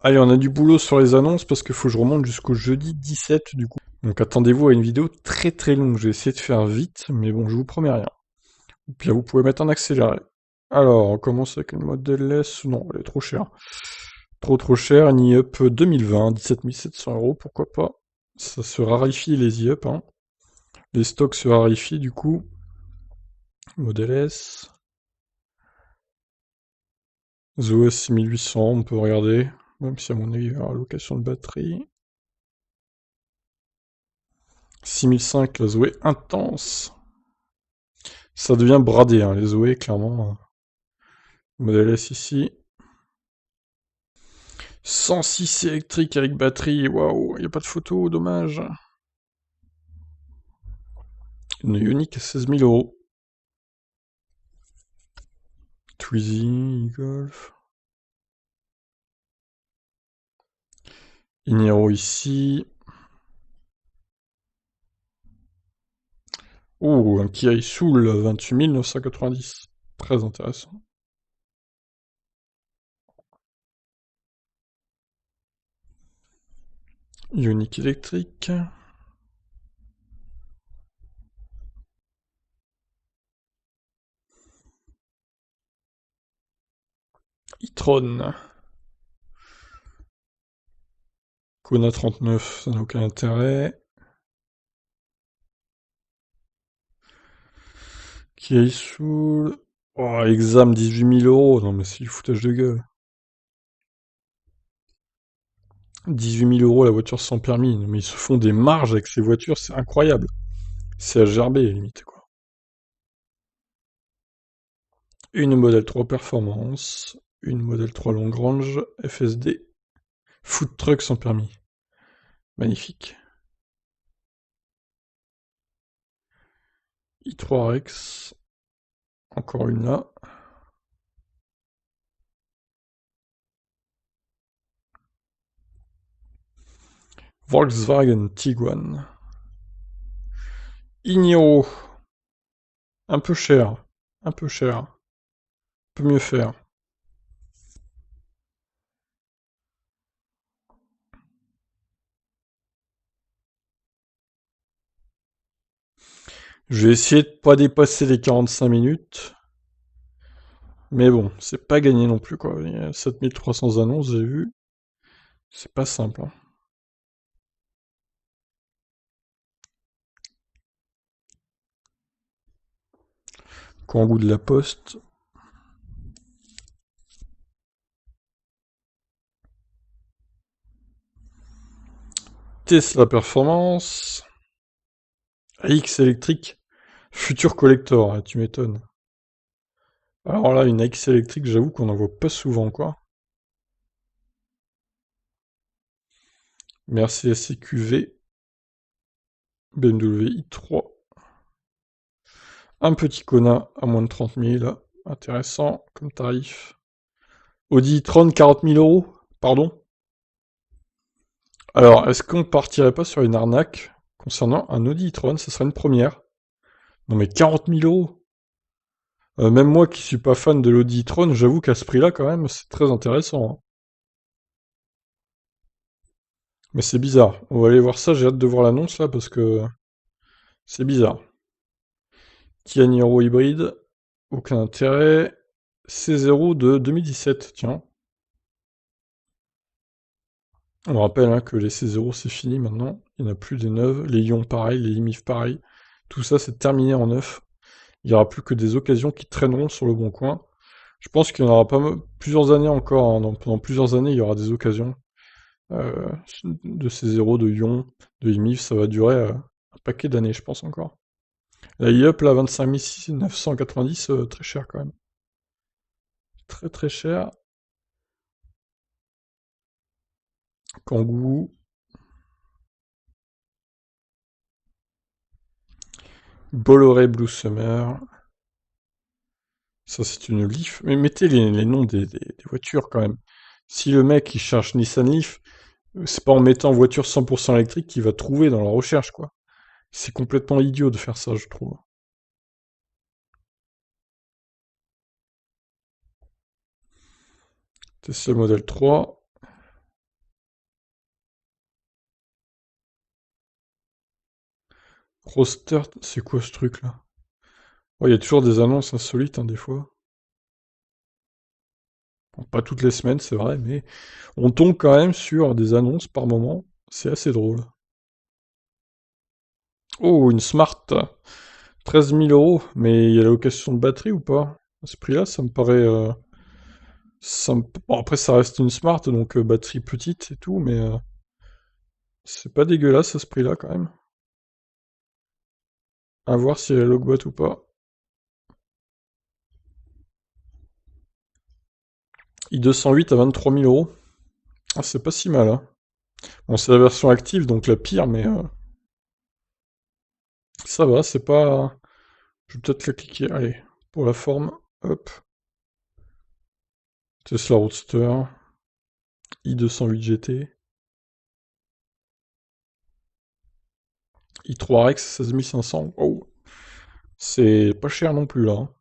Allez, on a du boulot sur les annonces parce qu'il faut que je remonte jusqu'au jeudi 17 du coup. Donc attendez-vous à une vidéo très très longue. Je vais essayer de faire vite, mais bon, je vous promets rien. Ou bien vous pouvez mettre en accéléré. Alors, on commence avec une Model S. Non, elle est trop chère. Trop chère. Une e-up 2020, 17 700 euros, pourquoi pas. Ça se raréfie les e-up, hein. Les stocks se raréfient du coup. Model S. Zoé 6800, on peut regarder. Même si à mon avis, il y aura location de batterie. 6005, la Zoé intense. Ça devient bradé, hein, les Zoé, clairement. Modèle S ici. 106 électrique avec batterie, waouh, il a pas de photo, dommage. Une Ioniq à 16 000 euros. Twizy, Golf. Inero ici. Oh, un Kia Soul, 28 990. Très intéressant. Ioniq électrique. e-tron. Kona 39, ça n'a aucun intérêt. Kia Soul. Oh, exam 18 000 euros. Non, mais c'est du foutage de gueule. 18 000 euros la voiture sans permis. Non, mais ils se font des marges avec ces voitures, c'est incroyable. C'est à gerber, limite, quoi. Une Model 3 Performance. Une Model 3 Long Range. FSD. Food truck sans permis. Magnifique. i3 Rex. Encore une là. Volkswagen Tiguan. Igneo. Un peu cher. Un peu cher. Peut mieux faire. Je vais essayer de pas dépasser les 45 minutes. Mais bon, c'est pas gagné non plus, quoi. Il y a 7300 annonces, j'ai vu. C'est pas simple, hein. Kangoo de la Poste. Tesla Performance. AX électrique. Futur collector, tu m'étonnes. Alors là, une AX électrique, j'avoue qu'on en voit pas souvent, quoi. Mercedes CQV. BMW i3. Un petit Kona à moins de 30 000. Intéressant comme tarif. Audi e-tron, 40 000 euros. Pardon. Alors, est-ce qu'on partirait pas sur une arnaque concernant un Audi e-tron? Ce serait une première. Non mais 40 000 euros. Même moi qui suis pas fan de l'Audi e-tron, j'avoue qu'à ce prix-là, quand même, c'est très intéressant, hein. Mais c'est bizarre. On va aller voir ça, j'ai hâte de voir l'annonce là parce que c'est bizarre. Kia Niro hybride, aucun intérêt. C0 de 2017, tiens. On rappelle hein, que les C0 c'est fini maintenant. Il n'y en a plus des neuves. Les Ion pareil, les Imif pareil. Tout ça c'est terminé en neuf. Il n'y aura plus que des occasions qui traîneront sur le bon coin. Je pense qu'il y en aura pas plusieurs années encore, hein. Pendant plusieurs années, il y aura des occasions euh, de C0, de Ion, de Imif. Ça va durer un paquet d'années, je pense encore. La e-up, là, 25 990, très cher quand même. Très très cher. Kangoo. Bolloré Blue Summer. Ça, c'est une Leaf. Mais mettez les noms des voitures quand même. Si le mec il cherche Nissan Leaf, c'est pas en mettant voiture 100% électrique qu'il va trouver dans la recherche, quoi. C'est complètement idiot de faire ça, je trouve. Tesla Model 3. Roster, c'est quoi ce truc-là? Ouais, il y a toujours des annonces insolites, hein, des fois. Bon, pas toutes les semaines, c'est vrai, mais on tombe quand même sur des annonces par moment. C'est assez drôle. Oh, une Smart. 13 000 euros. Mais il y a la location de batterie ou pas? À ce prix-là, ça me paraît... Bon, après, ça reste une Smart, donc batterie petite et tout, mais c'est pas dégueulasse à ce prix-là quand même. À voir si elle est logboîte ou pas. i208 à 23 000 euros. Ah, c'est pas si mal, hein. Bon, c'est la version active, donc la pire, mais ça va, c'est pas... Je vais peut-être la cliquer. Allez, pour la forme. Hop. Tesla Roadster. i208 GT. i3 Rex 16 500. Oh, c'est pas cher non plus là, hein.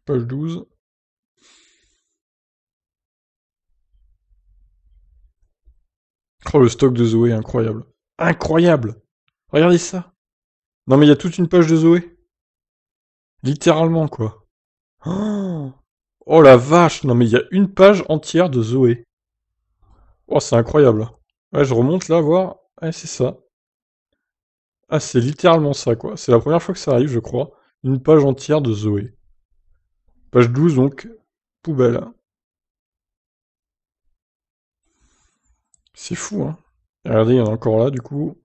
Page 12. Oh, le stock de Zoé, incroyable. Incroyable! Regardez ça! Non mais il y a toute une page de Zoé. Littéralement, quoi. Oh, oh la vache! Non mais il y a une page entière de Zoé. Oh, c'est incroyable. Ouais, je remonte là, voir. Ouais, c'est ça. Ah, c'est littéralement ça, quoi. C'est la première fois que ça arrive, je crois. Une page entière de Zoé. Page 12, donc, poubelle. C'est fou, hein. Et regardez, il y en a encore là, du coup.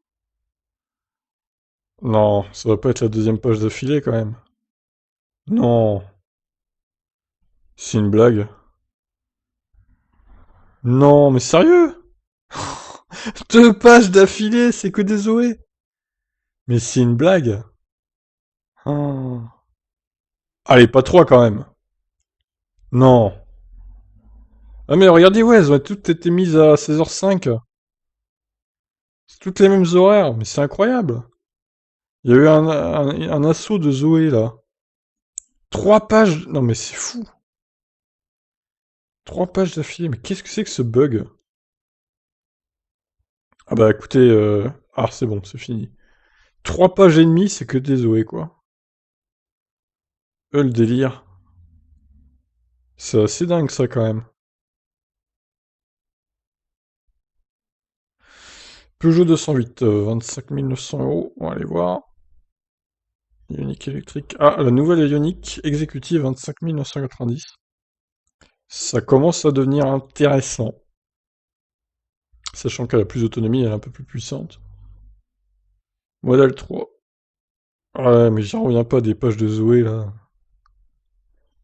Non, ça va pas être la deuxième page d'affilée, quand même. Non, c'est une blague. Non, mais sérieux? Deux pages d'affilée, c'est que des Zoé. Mais c'est une blague. Oh. Allez, pas trois, quand même. Non. Ah mais regardez, ouais, elles ont toutes été mises à 16h05. C'est toutes les mêmes horaires, mais c'est incroyable. Il y a eu un assaut de Zoé, là. Trois pages... Non mais c'est fou. Trois pages d'affilée, mais qu'est-ce que c'est que ce bug? Ah bah écoutez, ah c'est bon, c'est fini. Trois pages et demie, c'est que des Zoé, quoi. Le délire. C'est assez dingue, ça, quand même. Peugeot 208, 25 900 euros. On va aller voir. Ioniq électrique. Ah, la nouvelle Ioniq exécutive 25 990. Ça commence à devenir intéressant. Sachant qu'elle a plus d'autonomie, elle est un peu plus puissante. Modèle 3. Ouais, mais j'en reviens pas des pages de Zoé, là.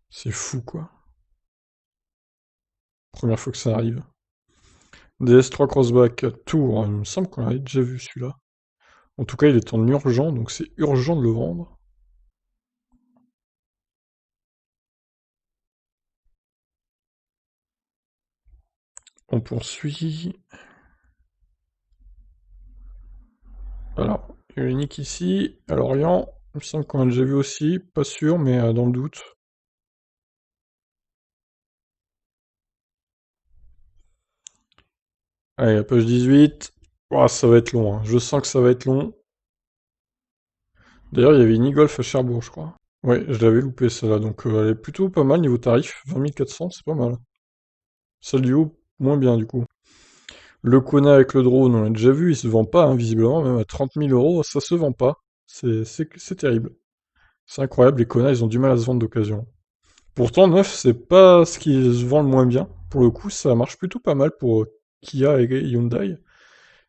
C'est fou, quoi. Première fois que ça arrive. DS3 Crossback Tour. Il me semble qu'on l'avait déjà vu, celui-là. En tout cas, il est en urgent, donc c'est urgent de le vendre. On poursuit. Alors, Ioniq ici, à Lorient. Il me semble qu'on l'a déjà vu aussi. Pas sûr, mais dans le doute. Allez, la page 18. Ouah, ça va être long, hein. Je sens que ça va être long. D'ailleurs, il y avait une e-Golf à Cherbourg, je crois. Ouais, je l'avais loupé celle-là, donc elle est plutôt pas mal niveau tarif. 20 400, c'est pas mal. Celle du haut, moins bien du coup. Le Kona avec le drone, on l'a déjà vu, il se vend pas, hein, visiblement, même à 30 000 euros, ça se vend pas. C'est terrible. C'est incroyable, les Kona, ils ont du mal à se vendre d'occasion. Pourtant, neuf, c'est pas ce qui se vend le moins bien. Pour le coup, ça marche plutôt pas mal pour Kia et Hyundai.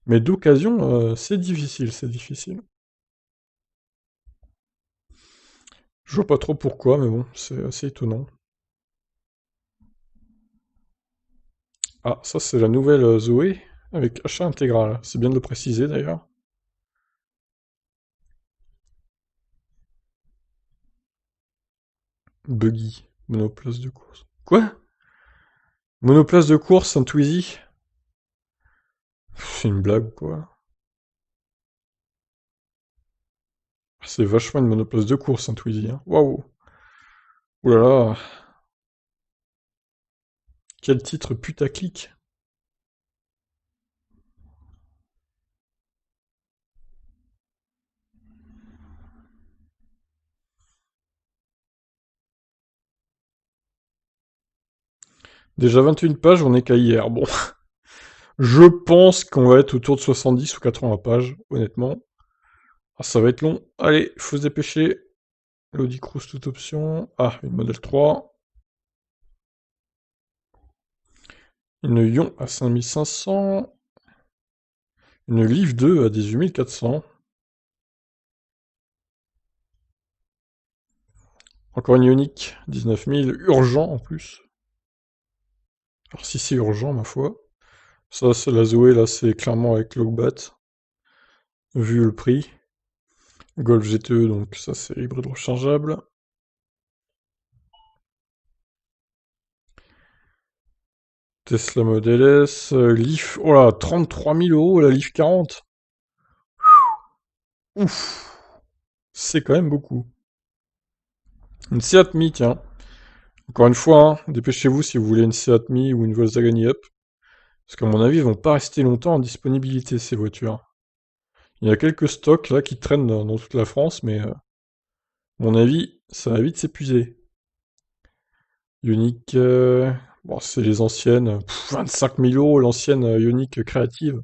Mais d'occasion, c'est difficile, c'est difficile. Je vois pas trop pourquoi, mais bon, c'est assez étonnant. Ah, ça c'est la nouvelle Zoé, avec achat intégral. C'est bien de le préciser d'ailleurs. Buggy, monoplace de course. Quoi? Monoplace de course, un Twizy? C'est une blague, quoi. C'est vachement une monoplace de course, un Twizy, hein. Waouh! Ouh là là, quel titre putaclic. Déjà 21 pages, on est qu'à hier. Bon, je pense qu'on va être autour de 70 ou 80 pages, honnêtement. Ah, ça va être long. Allez, faut se dépêcher. L'Audi Cruise toute option. Ah, une modèle 3. Une Ion à 5500. Une Leaf 2 à 18 400. Encore une Ioniq, 19 000. Urgent en plus. Alors si c'est urgent, ma foi. Ça, c'est la Zoé, là, c'est clairement avec Logbat, vu le prix. Golf GTE, donc ça, c'est hybride rechargeable. Tesla Model S, Leaf, oh là, 33 000 euros la Leaf 40. Ouf, c'est quand même beaucoup. Une Seat Mii, tiens. Encore une fois, hein, dépêchez-vous si vous voulez une Seat Mii ou une Volkswagen Up. Parce qu'à mon avis, ils vont pas rester longtemps en disponibilité, ces voitures. Il y a quelques stocks là qui traînent dans toute la France, mais à mon avis, ça va vite s'épuiser. Ioniq, bon, c'est les anciennes. 25 000 euros l'ancienne Ioniq créative.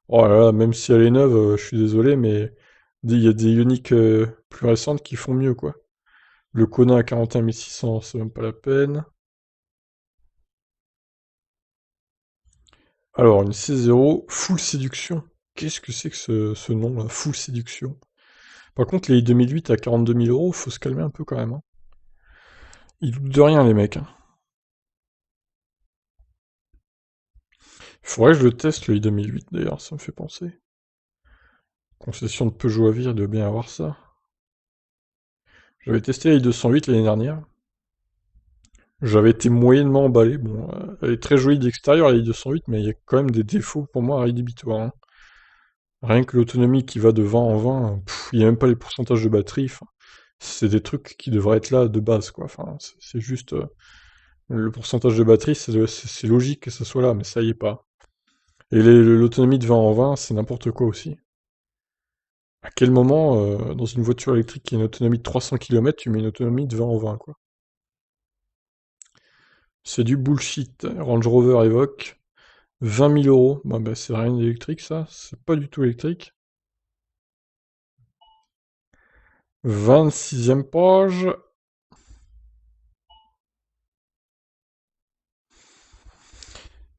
Oh là là, même si elle est neuve, je suis désolé, mais il y a des Ioniq plus récentes qui font mieux, quoi. Le Kona à 41 600, c'est même pas la peine. Alors, une C0 Full Séduction. Qu'est-ce que c'est que ce nom-là, Full Séduction? Par contre, les 2008 à 42 000 euros, faut se calmer un peu quand même, hein. Ils doutent de rien, les mecs, hein. Faudrait que je le teste, le i2008, d'ailleurs, ça me fait penser. Concession de Peugeot à Vire, il doit bien avoir ça. J'avais testé la i208 l'année dernière. J'avais été moyennement emballé. Bon, elle est très jolie d'extérieur, la i208, mais il y a quand même des défauts pour moi rédhibitoires, hein. Rien que l'autonomie qui va de 20 en 20, il n'y a même pas les pourcentages de batterie. Enfin, c'est des trucs qui devraient être là de base, quoi. Enfin, c'est juste... le pourcentage de batterie, c'est logique que ça soit là, mais ça y est pas. Et l'autonomie de 20 en 20, c'est n'importe quoi aussi. À quel moment, dans une voiture électrique qui a une autonomie de 300 km, tu mets une autonomie de 20 en 20, quoi? C'est du bullshit. Range Rover Evoque, 20 000 euros. Bon, bah, c'est rien d'électrique, ça. C'est pas du tout électrique. 26e page.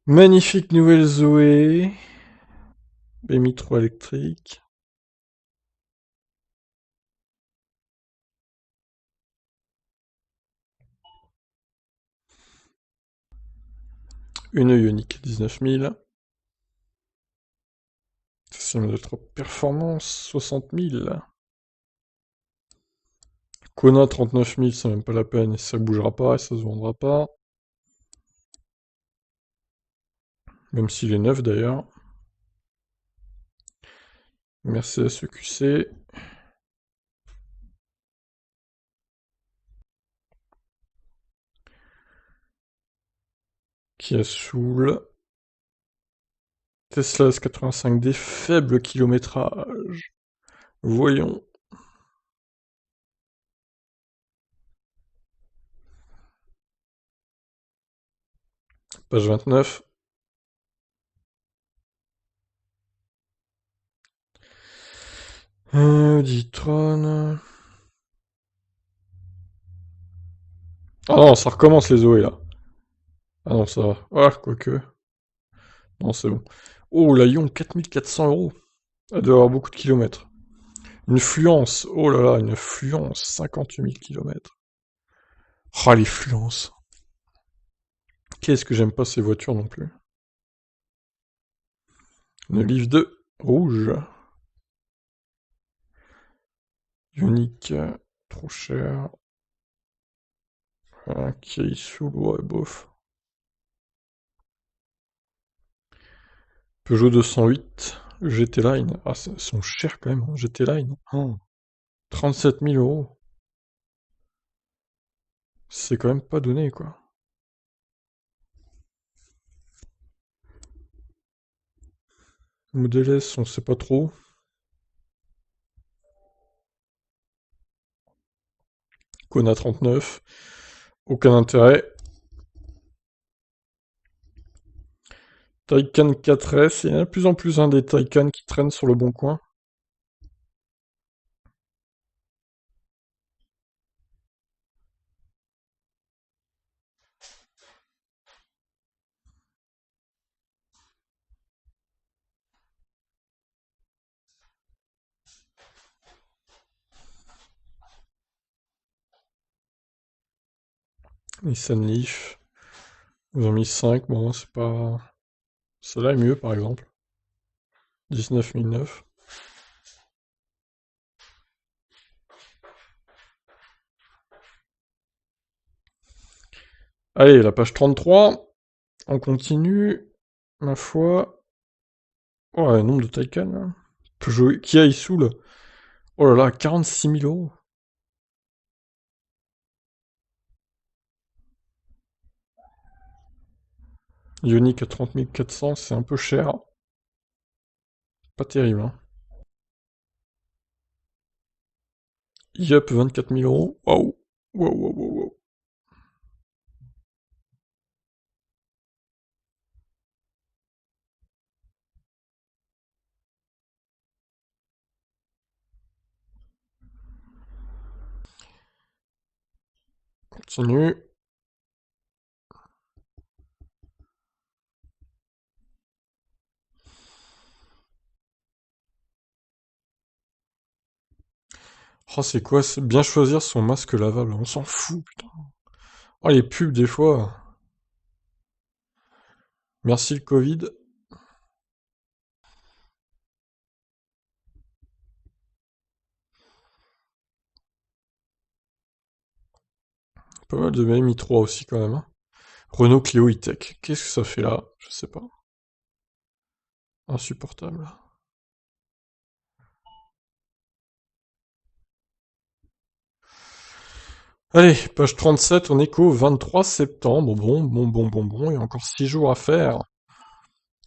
Magnifique nouvelle Zoé. BMI 3 électrique. Une Ioniq, 19 000. C'est une modèle 3 performance, 60 000. Kona, 39 000, c'est même pas la peine. Et ça bougera pas, et ça se vendra pas. Même s'il est neuf, d'ailleurs. Mercedes EQC. Kia Soul. Tesla S85D, faible kilométrage. Voyons. Page 29. Ditron. Ah non, ça recommence les Zoé là. Ah non, ça va. Ah, quoique. Non, c'est bon. Oh, la Ion, 4400 euros. Elle doit avoir beaucoup de kilomètres. Une Fluence. Oh là là, une Fluence, 58 000 kilomètres. Ah, les Fluences. Qu'est-ce que j'aime pas ces voitures non plus. Une Leaf 2, rouge. Ioniq, trop cher. Un Kia Soul, ouais, bof. Peugeot 208, GT Line. Ah, ils sont chers quand même, hein, GT Line. Oh, 37 000 euros. C'est quand même pas donné, quoi. Modèle S, on sait pas trop. Kona 39. Aucun intérêt. Taycan 4S, il y en a de plus en plus des Taycan qui traînent sur le bon coin. Nissan Leaf, 2005, bon, c'est pas... Celle-là est mieux, par exemple. 19 009. Allez, la page 33. On continue. Ma foi. Oh, le nombre de Taycan, là. Peugeot, Kia, il saoule. Oh là là, 46 000 euros. Ioniq à 30 400, c'est un peu cher. Pas terrible, hein. Yup, 24 000 euros. Waouh. Waouh, waouh, waouh, waouh. Continue. Oh, c'est quoi? C'est bien choisir son masque lavable. On s'en fout, putain. Oh, les pubs, des fois. Merci le Covid. Pas mal de même i3 aussi, quand même, hein. Renault Clio E-Tech. Qu'est-ce que ça fait là? Je sais pas. Insupportable. Allez, page 37, on est qu'au 23 septembre. Bon, il y a encore 6 jours à faire.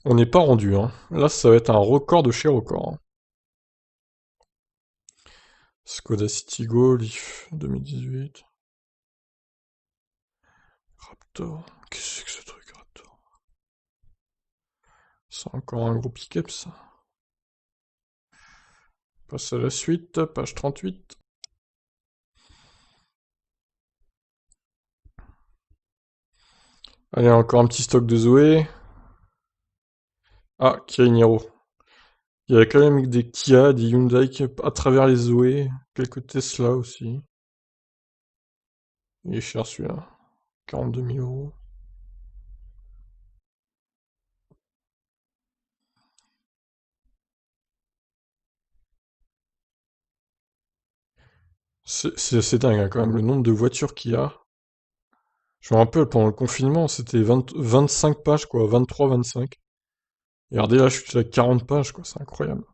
On n'est pas rendu, hein. Là, ça va être un record de chez record, hein. Skoda Citigo, Leaf 2018. Raptor. Qu'est-ce que c'est que ce truc, Raptor? C'est encore un gros pick-up, ça. Passe à la suite, page 38. Allez, encore un petit stock de Zoé. Ah, Kia Niro. Il y a quand même des Kia, des Hyundai à travers les Zoé. Quelques Tesla aussi. Il est cher celui-là. 42 000 euros. C'est assez dingue, hein, quand même, le nombre de voitures qu'il y a. Je me rappelle, pendant le confinement, c'était 25 pages, quoi. 23, 25. Et regardez, là, je suis à 40 pages, quoi. C'est incroyable.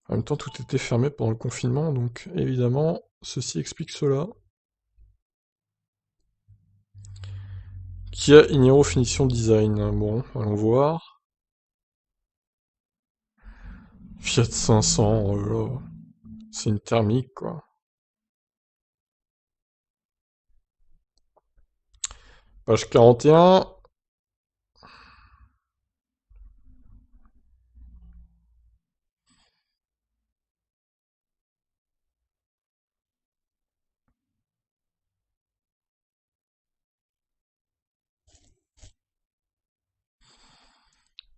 En même temps, tout était fermé pendant le confinement, donc évidemment, ceci explique cela. Kia Niro Finition Design. Bon, allons voir. Fiat 500, oh là là. C'est une thermique, quoi. Page 41.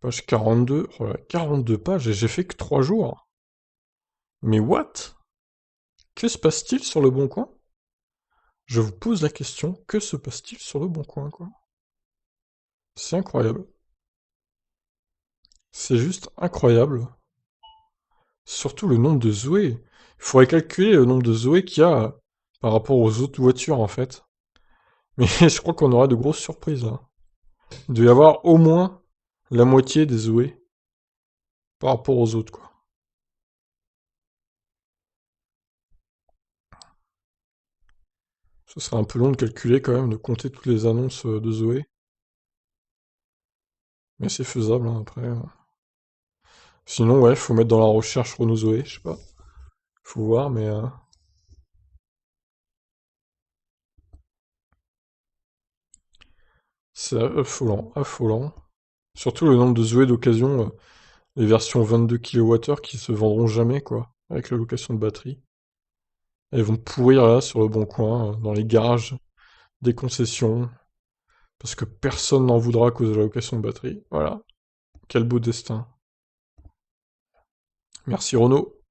Page 42. Oh là, 42 pages et j'ai fait que 3 jours. Mais what? Que se passe-t-il sur le Bon Coin? Je vous pose la question, que se passe-t-il sur le Bon Coin, quoi? C'est incroyable. C'est juste incroyable. Surtout le nombre de Zoé. Il faudrait calculer le nombre de Zoé qu'il y a par rapport aux autres voitures, en fait. Mais je crois qu'on aura de grosses surprises, là. Il doit y avoir au moins la moitié des Zoé par rapport aux autres, quoi. Ce serait un peu long de calculer quand même, de compter toutes les annonces de Zoé. Mais c'est faisable, hein, après. Sinon, ouais, faut mettre dans la recherche Renault Zoé, je sais pas. Faut voir, mais c'est affolant, affolant. Surtout le nombre de Zoé d'occasion, les versions 22 kWh qui se vendront jamais, quoi, avec la location de batterie. Elles vont pourrir là sur le bon coin, dans les garages des concessions, parce que personne n'en voudra à cause de la location de batterie. Voilà. Quel beau destin. Merci Renault.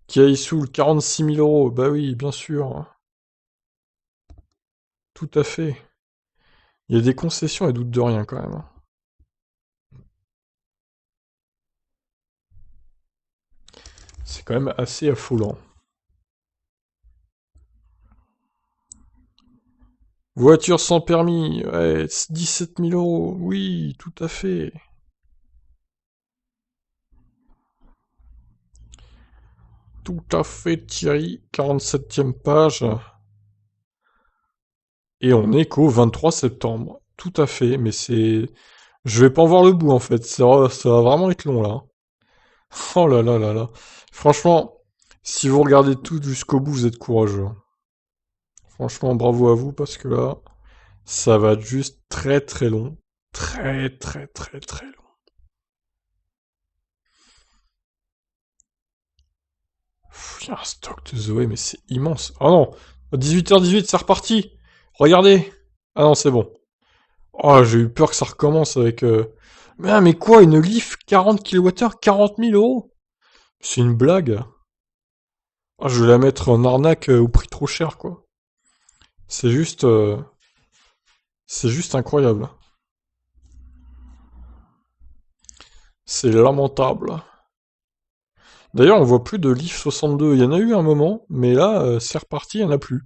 Qui Soul, 46 000 euros. Bah oui, bien sûr. Tout à fait. Il y a des concessions, elles doutent de rien quand même. C'est quand même assez affolant. Voiture sans permis, ouais, 17 000 euros. Oui, tout à fait. Tout à fait, Thierry. 47e page. Et on est qu'au 23 septembre. Tout à fait, mais c'est... Je vais pas en voir le bout en fait. Ça va vraiment être long là. Oh là là là là. Franchement, si vous regardez tout jusqu'au bout, vous êtes courageux. Franchement, bravo à vous parce que là, ça va être juste très très long. Très très très très long. Il y a un stock de Zoé, mais c'est immense. Oh non, à 18h18, c'est reparti. Regardez. Ah non, c'est bon. Oh, j'ai eu peur que ça recommence avec... mais quoi, une Leaf 40 kWh, 40 000 euros? C'est une blague. Ah, je vais la mettre en arnaque au prix trop cher, quoi. C'est juste... c'est juste incroyable. C'est lamentable. D'ailleurs, on voit plus de Leaf 62. Il y en a eu un moment, mais là, c'est reparti, il n'y en a plus.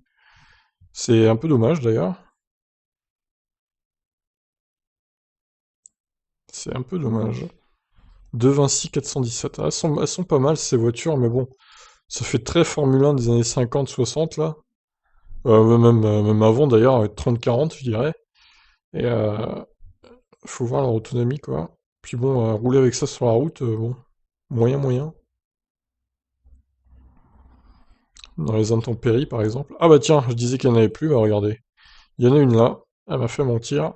C'est un peu dommage, d'ailleurs. C'est un peu dommage. De Vinci 417. Ah, elles sont pas mal, ces voitures, mais bon. Ça fait très Formule 1 des années 50-60, là. Même avant, d'ailleurs, avec 30-40, je dirais. Et faut voir leur autonomie, quoi. Puis bon, rouler avec ça sur la route, bon, moyen, moyen. Dans les intempéries, par exemple. Ah bah tiens, je disais qu'il n'y en avait plus, bah regardez. Il y en a une là, elle m'a fait mentir.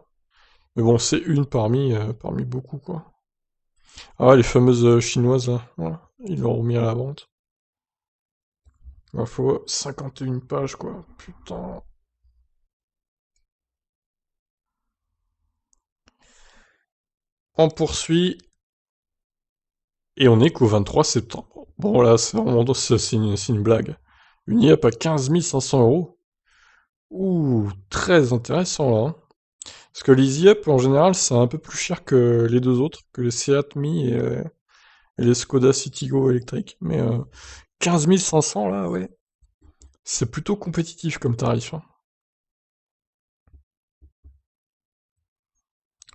Mais bon, c'est une parmi beaucoup, quoi. Ah ouais, les fameuses chinoises, là, voilà. Ils l'ont remis à la vente. Il faut 51 pages, quoi. Putain. On poursuit, et on est qu'au 23 septembre. Bon, là, c'est vraiment, c'est une blague. Une IAP à 15 500 euros. Ouh, très intéressant, là, hein. Parce que les IAP, en général, c'est un peu plus cher que les deux autres, que les Seat Mii et les Skoda Citigo électriques. Mais 15 500, là, ouais. C'est plutôt compétitif comme tarif, hein.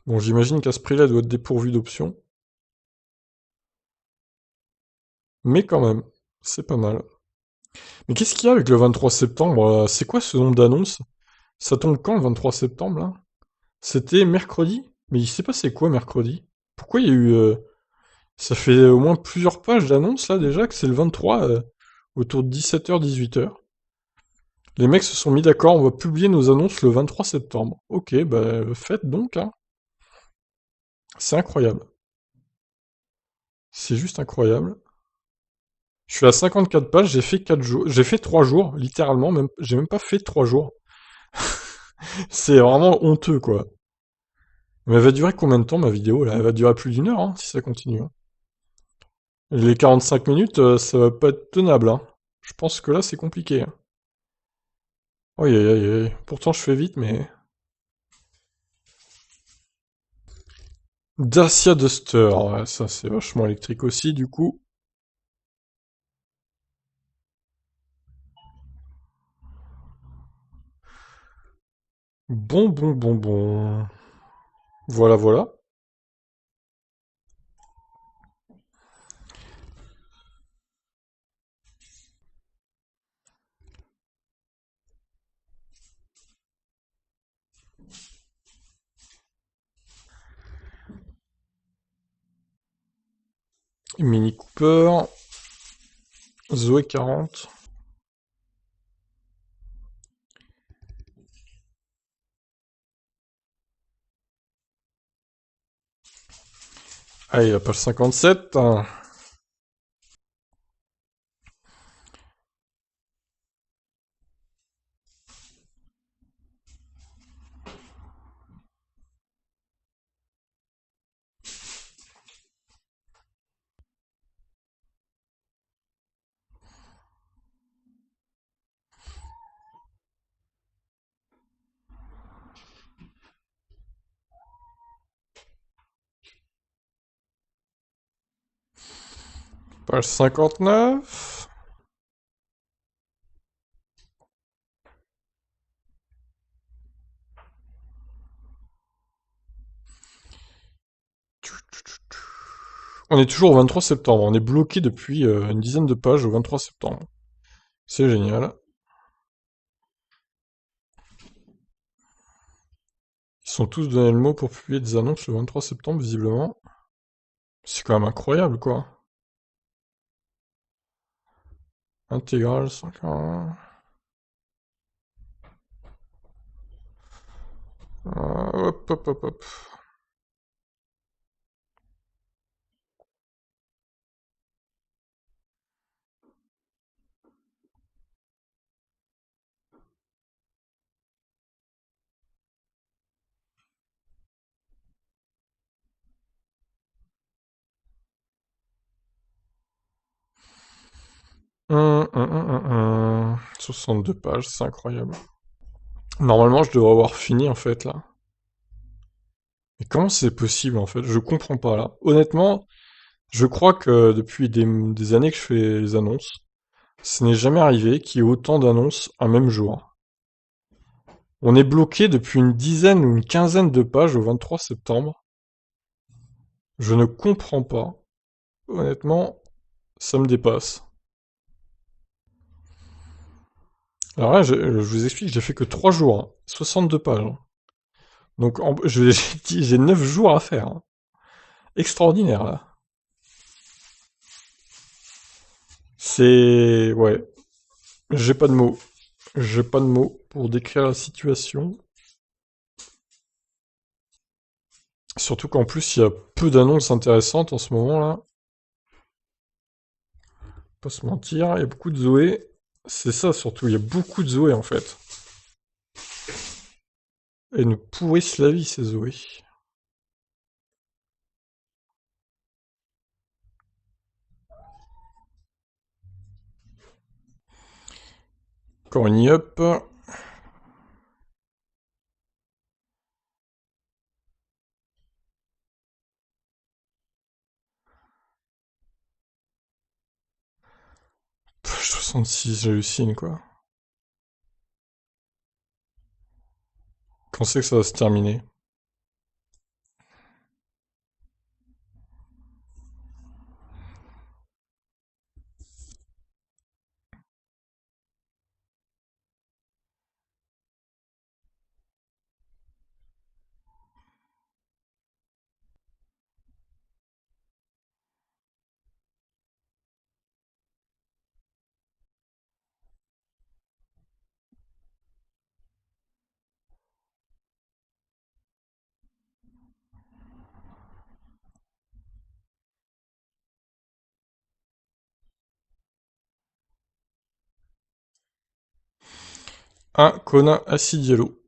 Bon, j'imagine qu'à ce prix-là, elle doit être dépourvu d'options. Mais quand même, c'est pas mal. Mais qu'est-ce qu'il y a avec le 23 septembre? C'est quoi ce nombre d'annonces? Ça tombe quand le 23 septembre, là? C'était mercredi? Mais il s'est passé quoi mercredi? Pourquoi il y a eu... Ça fait au moins plusieurs pages d'annonces, là, déjà, que c'est le 23, autour de 17h, 18h. Les mecs se sont mis d'accord, on va publier nos annonces le 23 septembre. Ok, bah faites donc, hein. C'est incroyable. C'est juste incroyable. Je suis à 54 pages, j'ai fait 4 jours, j'ai fait 3 jours, littéralement, même, j'ai même pas fait 3 jours. C'est vraiment honteux, quoi. Mais elle va durer combien de temps, ma vidéo, là? Elle va durer plus d'une heure, hein, si ça continue, hein. Les 45 minutes, ça va pas être tenable, hein. Je pense que là, c'est compliqué, hein. Aïe aïe aïe aïe. Pourtant, je fais vite, mais... Dacia Duster, ouais, ça c'est vachement électrique aussi, du coup. Bon, bon, bon, bon. Voilà, voilà. Mini Cooper. Zoé 40. Allez, la page 57. Page 59. On est toujours au 23 septembre. On est bloqué depuis une dizaine de pages au 23 septembre. C'est génial. Ils sont tous donné le mot pour publier des annonces le 23 septembre, visiblement. C'est quand même incroyable, quoi. Intégral, 5. Hop, hop, hop, hop. Hum, hum, hum, hum, 62 pages, c'est incroyable. Normalement, je devrais avoir fini, en fait, là. Mais comment c'est possible, en fait? Je comprends pas, là. Honnêtement, je crois que depuis des années que je fais les annonces, ce n'est jamais arrivé qu'il y ait autant d'annonces un même jour. On est bloqué depuis une dizaine ou une quinzaine de pages au 23 septembre. Je ne comprends pas. Honnêtement, ça me dépasse. Alors là, je vous explique, j'ai fait que 3 jours, hein. 62 pages, hein. Donc j'ai 9 jours à faire, hein. Extraordinaire, là. C'est... Ouais, j'ai pas de mots. J'ai pas de mots pour décrire la situation. Surtout qu'en plus, il y a peu d'annonces intéressantes en ce moment-là. Pas se mentir, il y a beaucoup de Zoé. C'est ça surtout, il y a beaucoup de Zoé en fait. Elles nous pourrissent la vie, ces Zoé. Encore une up. 66, j'hallucine quoi. Quand c'est que ça va se terminer? Un Kona Acidiello.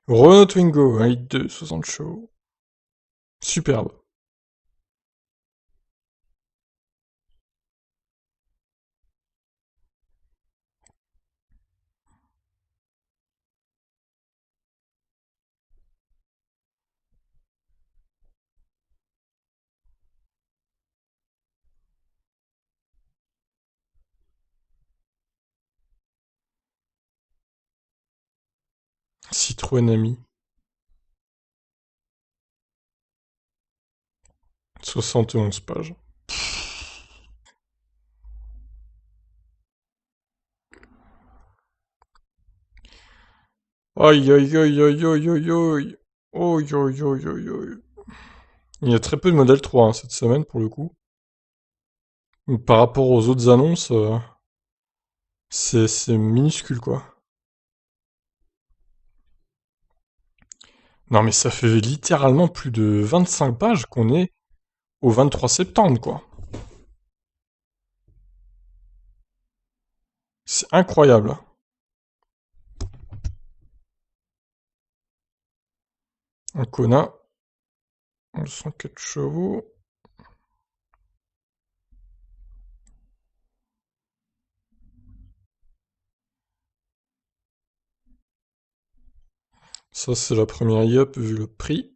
Renault Twingo, 1,2 60 chevaux. Superbe. Citroën Ami. 71 pages. Aïe aïe aïe aïe aïe aïe aïe. Aïe aïe aïe aïe aïe. Il y a très peu de modèle 3 hein, cette semaine pour le coup. Donc, par rapport aux autres annonces, c'est minuscule quoi. Non mais ça fait littéralement plus de 25 pages qu'on est au 23 septembre quoi. C'est incroyable. Un Kona, 104 chevaux. Ça c'est la première e-up vu le prix.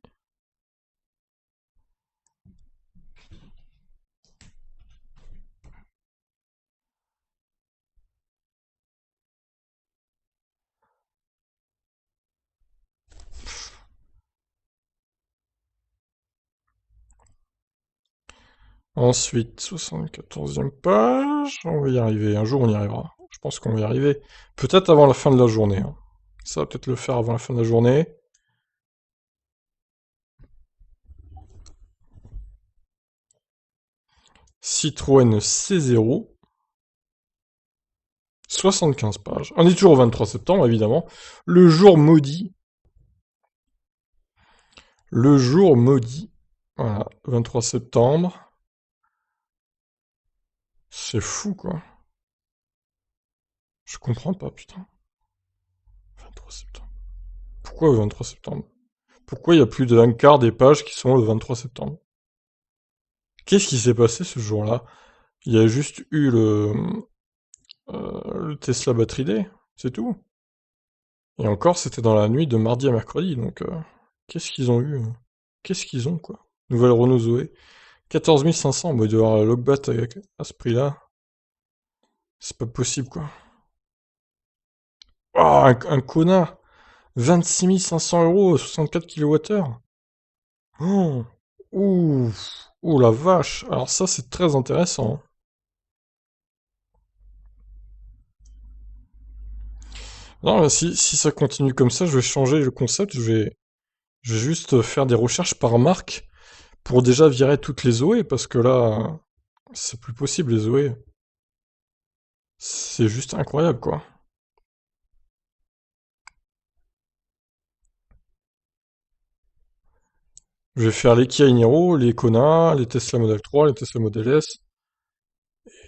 Ensuite, 74e page. On va y arriver. Un jour, on y arrivera. Je pense qu'on va y arriver. Peut-être avant la fin de la journée, hein. Ça va peut-être le faire avant la fin de la journée. Citroën C0. 75 pages. On est toujours au 23 septembre, évidemment. Le jour maudit. Le jour maudit. Voilà, 23 septembre. C'est fou, quoi. Je comprends pas, putain. 23 septembre. Pourquoi le 23 septembre? Pourquoi il y a plus d'un quart des pages qui sont le 23 septembre? Qu'est-ce qui s'est passé ce jour-là? Il y a juste eu le Tesla Battery Day, c'est tout. Et encore, c'était dans la nuit de mardi à mercredi, donc qu'est-ce qu'ils ont eu? Qu'est-ce qu'ils ont, quoi? Nouvelle Renault Zoé. 14 500, bah, il doit y avoir la Logbat à ce prix-là. C'est pas possible, quoi. Oh, un Kona! 26 500 euros, 64 kWh. Oh! Ouh! Ouh la vache! Alors ça, c'est très intéressant. Non, mais si ça continue comme ça, je vais changer le concept, je vais juste faire des recherches par marque pour déjà virer toutes les Zoé, parce que là, c'est plus possible les Zoé. C'est juste incroyable, quoi. Je vais faire les Kia Niro, les Kona, les Tesla Model 3, les Tesla Model S,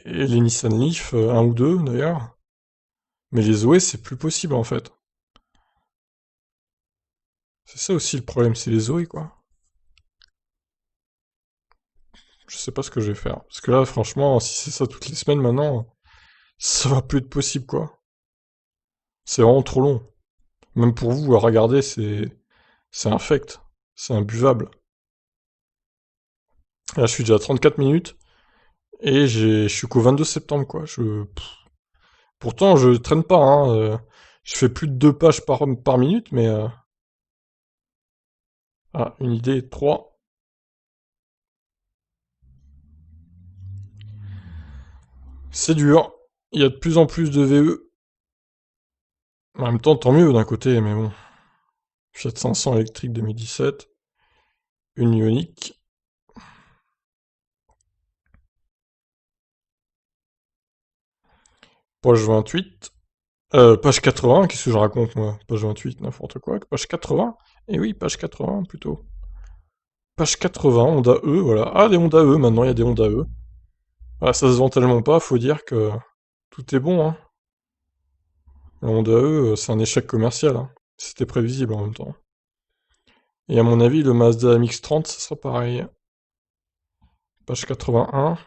et les Nissan Leaf, un ou deux d'ailleurs. Mais les Zoé, c'est plus possible en fait. C'est ça aussi le problème, c'est les Zoé, quoi. Je sais pas ce que je vais faire. Parce que là, franchement, si c'est ça toutes les semaines maintenant, ça va plus être possible, quoi. C'est vraiment trop long. Même pour vous, à regarder, c'est infect. C'est imbuvable. Là, je suis déjà à 34 minutes. Et je suis qu'au 22 septembre, quoi. Pourtant, je traîne pas, hein. Je fais plus de 2 pages par minute, mais... Ah, une idée, 3. C'est dur. Il y a de plus en plus de VE. En même temps, tant mieux d'un côté, mais bon. Fiat 500 électrique 2017. Une Ioniq. Page 28. Page 80, qu'est-ce que je raconte, moi? Page 28, n'importe quoi. Page 80? Eh oui, page 80, plutôt. Page 80, Honda E, voilà. Ah, des Honda E, maintenant, il y a des Honda E. Ah, ça se vend tellement pas, faut dire que tout est bon, hein. La Honda E, c'est un échec commercial, hein. C'était prévisible en même temps. Et à mon avis, le Mazda MX-30, ça sera pareil. Page 81.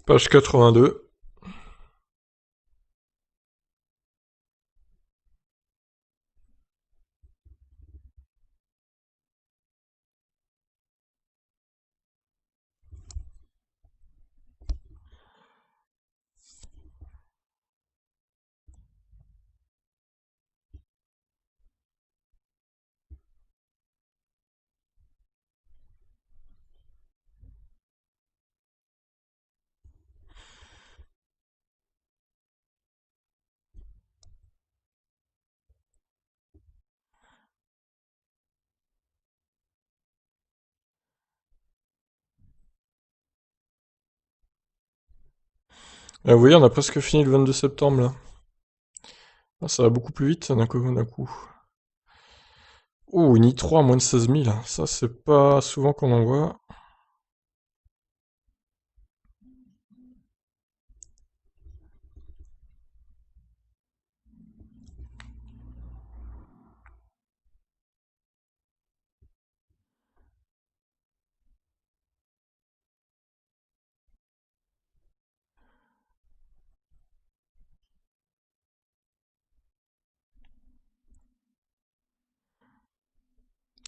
Page 82. Vous voyez, on a presque fini le 22 septembre, là. Ah, ça va beaucoup plus vite, ça, d'un coup. Oh, une i3 à moins de 16 000. Ça, c'est pas souvent qu'on en voit.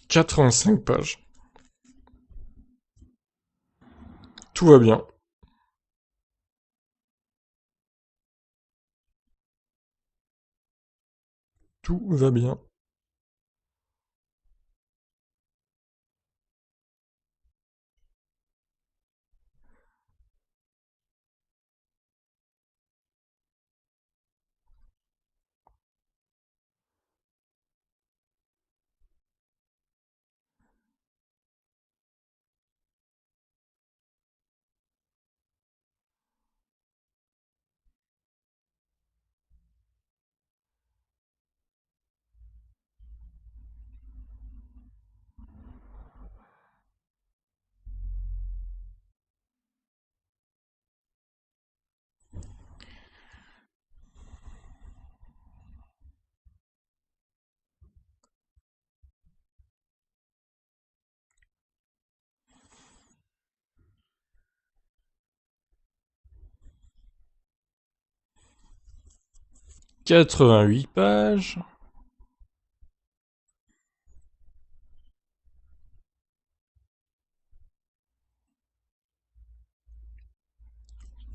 85 pages. Tout va bien. Tout va bien. 88 pages.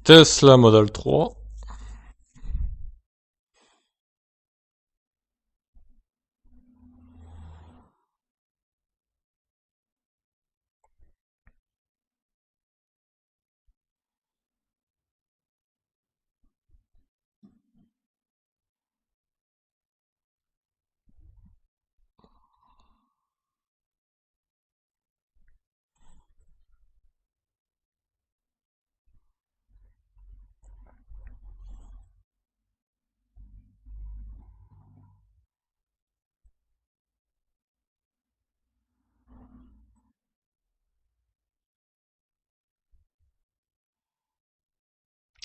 Tesla Model 3.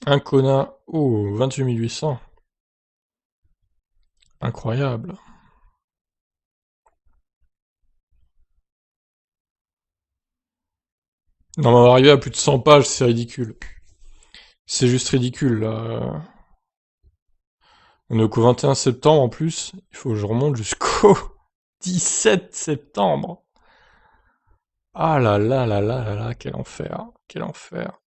Un Kona. Oh, 28 800. Incroyable. Non, mais on va arriver à plus de 100 pages, c'est ridicule. C'est juste ridicule, là. On est qu'au 21 septembre en plus. Il faut que je remonte jusqu'au 17 septembre. Ah là là là là là là, quel enfer. Quel enfer.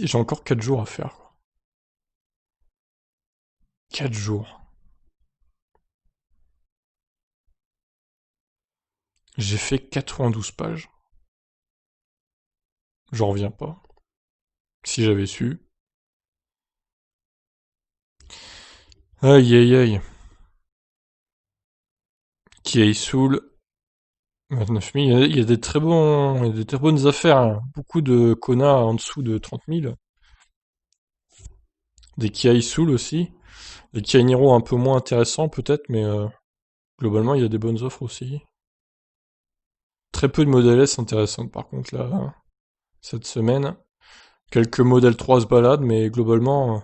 J'ai encore 4 jours à faire, quoi. 4 jours. J'ai fait 92 pages. J'en reviens pas. Si j'avais su. Aïe aïe aïe. Qui est Soul. 29 000. Il y a des très bons, il y a des très bonnes affaires, hein. Beaucoup de Kona en dessous de 30 000. Des Kia Soul aussi. Des Kia Niro un peu moins intéressants peut-être, mais globalement il y a des bonnes offres aussi. Très peu de modèles S intéressantes par contre là, cette semaine. Quelques modèles 3 se baladent, mais globalement...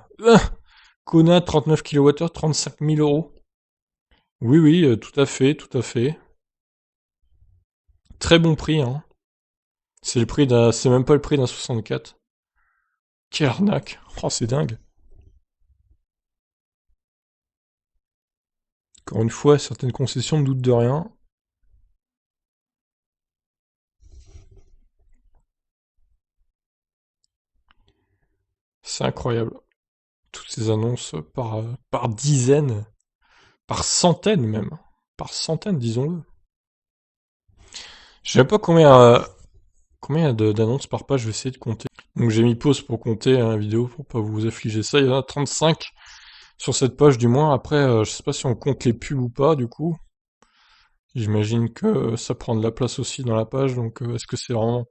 Kona 39 kWh, 35 000 euros. Oui, oui, tout à fait, tout à fait. Très bon prix, hein. C'est même pas le prix d'un 64. Quelle arnaque. Oh, c'est dingue. Encore une fois, certaines concessions ne doutent de rien. C'est incroyable. Toutes ces annonces par dizaines, par centaines même. Par centaines, disons-le. Je sais pas combien d'annonces par page, je vais essayer de compter. Donc j'ai mis pause pour compter la vidéo, pour pas vous affliger ça. Il y en a 35 sur cette page du moins. Après, je sais pas si on compte les pubs ou pas, du coup. J'imagine que ça prend de la place aussi dans la page, donc est-ce que c'est vraiment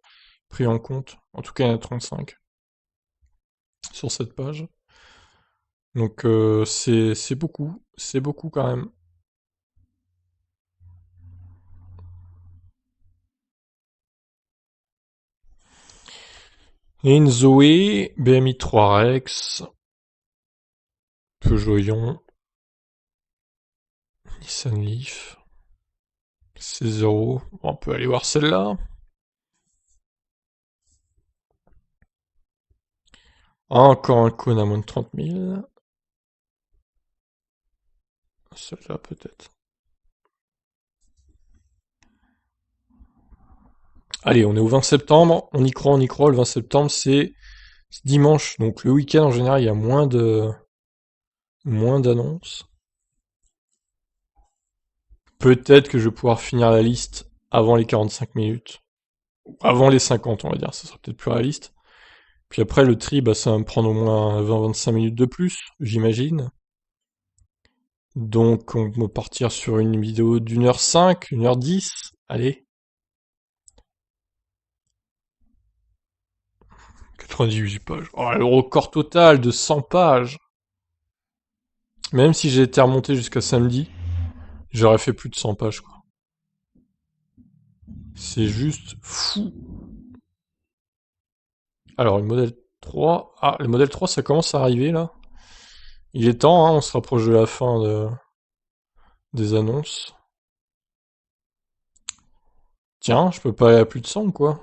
pris en compte? En tout cas, il y en a 35 sur cette page. Donc c'est beaucoup quand même. Et une Zoé, BMI 3 Rex, Peugeot Ion, Nissan Leaf, C0. On peut aller voir celle-là. Ah, encore un cône à moins de 30 000. Celle-là peut-être. Allez, on est au 20 septembre, on y croit, le 20 septembre c'est dimanche, donc le week-end en général il y a moins d'annonces. Peut-être que je vais pouvoir finir la liste avant les 45 minutes. Avant les 50 on va dire, ça sera peut-être plus réaliste. Puis après le tri, bah, ça va me prendre au moins 20-25 minutes de plus, j'imagine. Donc on va partir sur une vidéo d'1h05, 1h10, allez. 98 pages. Oh, le record total de 100 pages. Même si j'ai été remonté jusqu'à samedi, j'aurais fait plus de 100 pages, quoi. C'est juste fou. Alors, le modèle 3... Ah, le modèle 3, ça commence à arriver, là. Il est temps, hein, on se rapproche de la fin des annonces. Tiens, je peux pas aller à plus de 100, quoi.